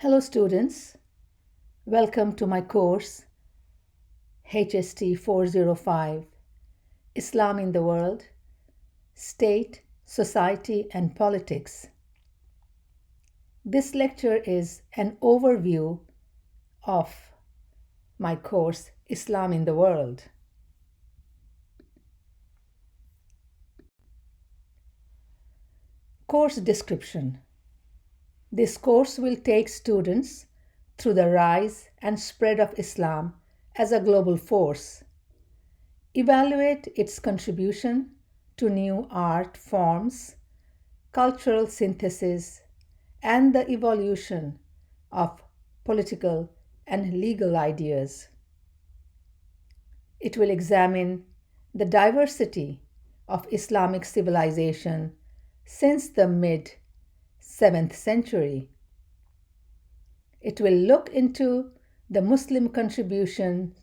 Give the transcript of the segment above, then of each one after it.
Hello students, welcome to my course HST 405 Islam in the World, State, Society and Politics. This lecture is an overview of my course Islam in the World. Course description. This course will take students through the rise and spread of Islam as a global force, evaluate its contribution to new art forms, cultural synthesis, and the evolution of political and legal ideas. It will examine the diversity of Islamic civilization since the mid 7th century. It will look into the Muslim contribution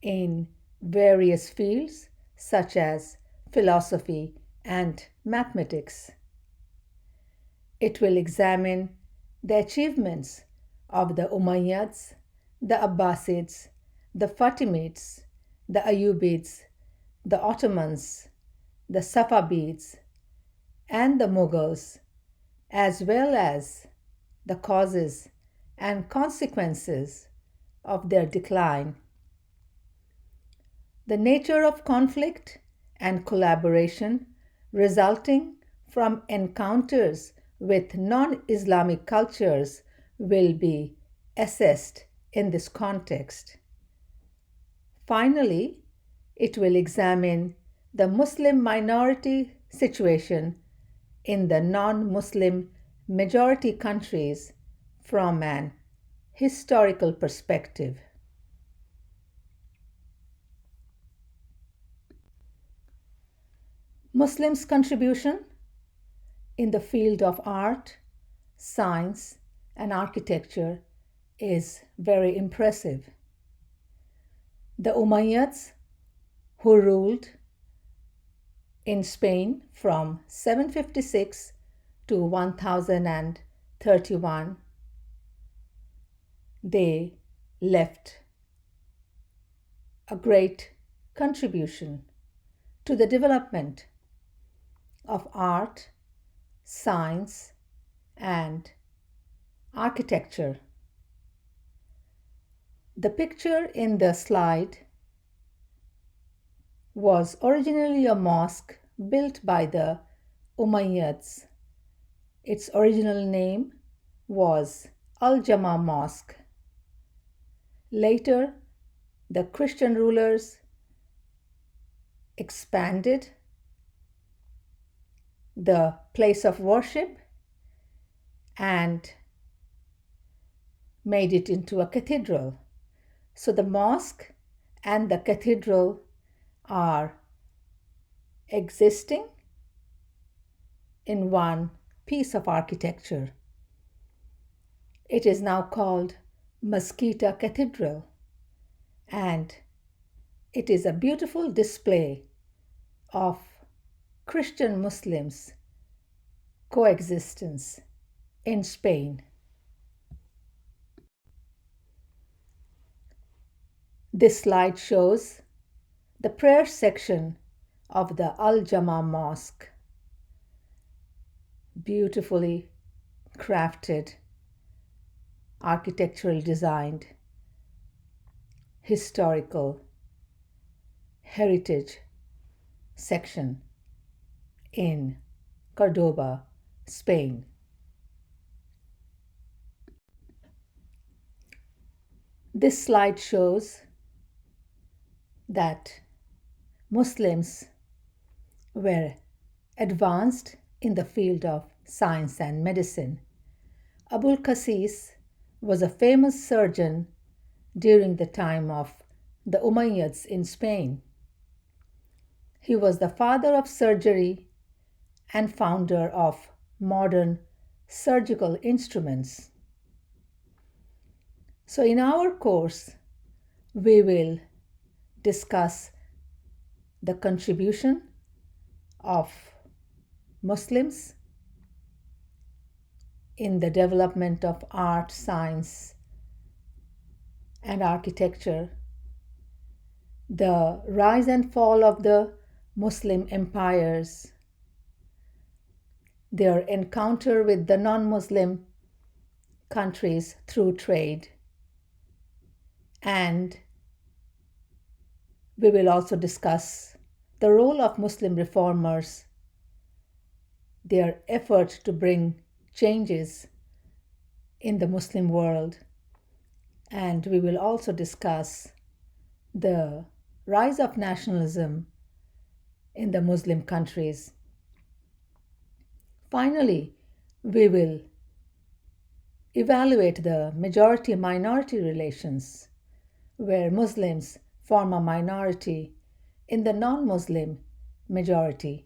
in various fields such as philosophy and mathematics. It will examine the achievements of the Umayyads, the Abbasids, the Fatimids, the Ayyubids, the Ottomans, the Safavids, and the Mughals, as well as the causes and consequences of their decline. The nature of conflict and collaboration resulting from encounters with non-Islamic cultures will be assessed in this context. Finally, it will examine the Muslim minority situation in the non-Muslim majority countries from an historical perspective. Muslims' contribution in the field of art, science, and architecture is very impressive. The Umayyads, who ruled in Spain from 756 to 1031, they left a great contribution to the development of art, science, and architecture. The picture in the slide was originally a mosque built by the Umayyads. Its original name was Al-Jama Mosque. Later, the Christian rulers expanded the place of worship and made it into a cathedral. So the mosque and the cathedral are existing in one piece of architecture. It is now called Mesquita Cathedral, and it is a beautiful display of Christian Muslims coexistence in Spain. This slide shows the prayer section of the Al-Jama Mosque. Beautifully crafted, architectural designed, historical heritage section in Cordoba, Spain. This slide shows that Muslims were advanced in the field of science and medicine. Abul Qasis was a famous surgeon during the time of the Umayyads in Spain. He was the father of surgery and founder of modern surgical instruments. So in our course, we will discuss the contribution of Muslims in the development of art, science, and architecture, the rise and fall of the Muslim empires, their encounter with the non Muslim countries through trade, and we will also discuss the role of Muslim reformers, their effort to bring changes in the Muslim world, and we will also discuss the rise of nationalism in the Muslim countries. Finally, we will evaluate the majority minority relations, where Muslims form a minority in the non Muslim majority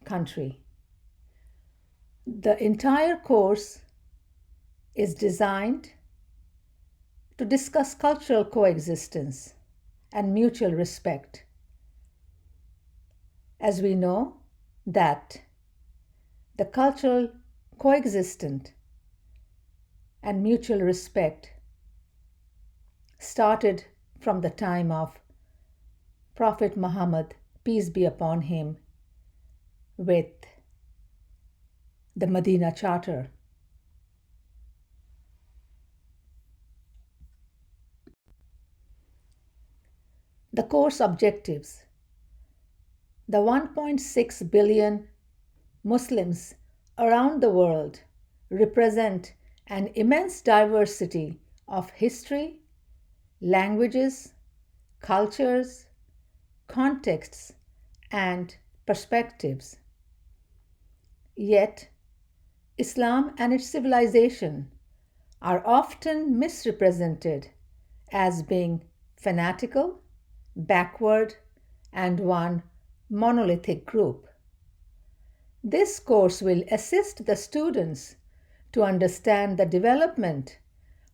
country. The entire course is designed to discuss cultural coexistence and mutual respect. As we know that the cultural coexistence and mutual respect started from the time of Prophet Muhammad, peace be upon him, with the Medina Charter. The course objectives: the 1.6 billion Muslims around the world represent an immense diversity of history, languages, cultures, contexts, and perspectives. Yet, Islam and its civilization are often misrepresented as being fanatical, backward, and one monolithic group. This course will assist the students to understand the development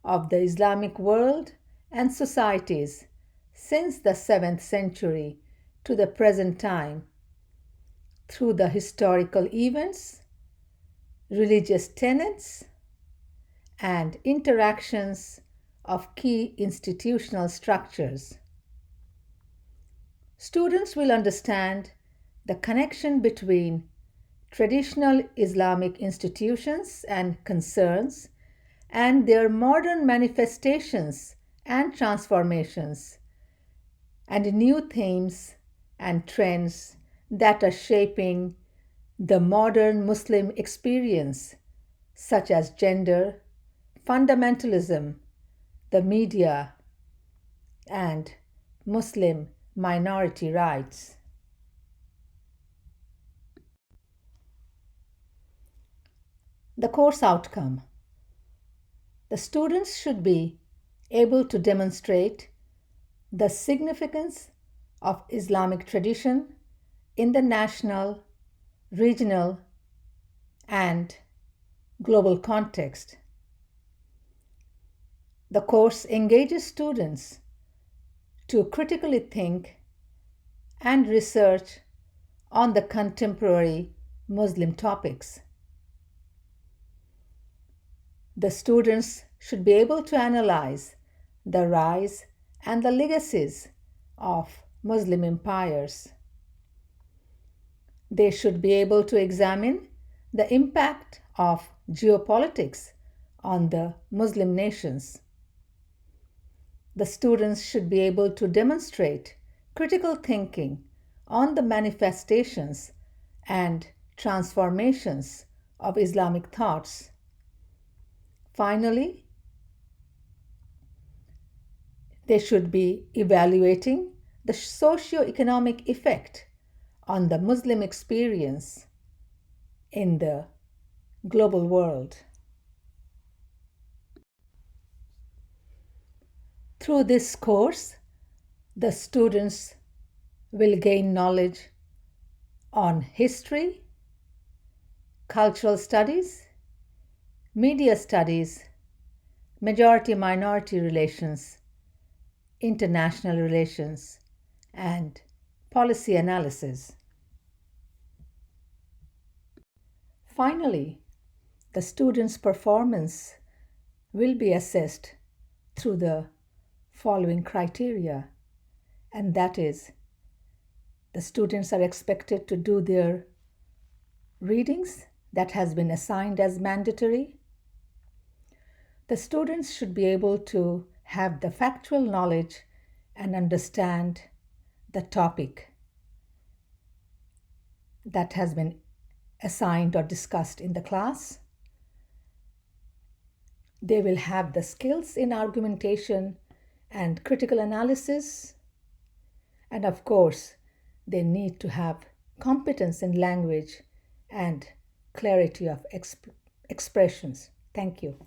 of the Islamic world and societies since the 7th century to the present time through the historical events, religious tenets, and interactions of key institutional structures. Students will understand the connection between traditional Islamic institutions and concerns and their modern manifestations and transformations, and new themes and trends that are shaping the modern Muslim experience, such as gender, fundamentalism, the media, and Muslim minority rights. The course outcome: the students should be able to demonstrate the significance of Islamic tradition in the national, regional, and global context. The course engages students to critically think and research on the contemporary Muslim topics. The students should be able to analyze the rise and the legacies of Muslim empires. They should be able to examine the impact of geopolitics on the Muslim nations. The students should be able to demonstrate critical thinking on the manifestations and transformations of Islamic thoughts. Finally, they should be evaluating the socio-economic effect on the Muslim experience in the global world. Through this course, the students will gain knowledge on history, cultural studies, media studies, majority-minority relations, international relations, and policy analysis. Finally, The student's performance will be assessed through the following criteria, and that is the students are expected to do their readings that has been assigned as mandatory. The students should be able to have the factual knowledge and understand the topic that has been assigned or discussed in the class. They will have the skills in argumentation and critical analysis. And of course, they need to have competence in language and clarity of expressions. Thank you.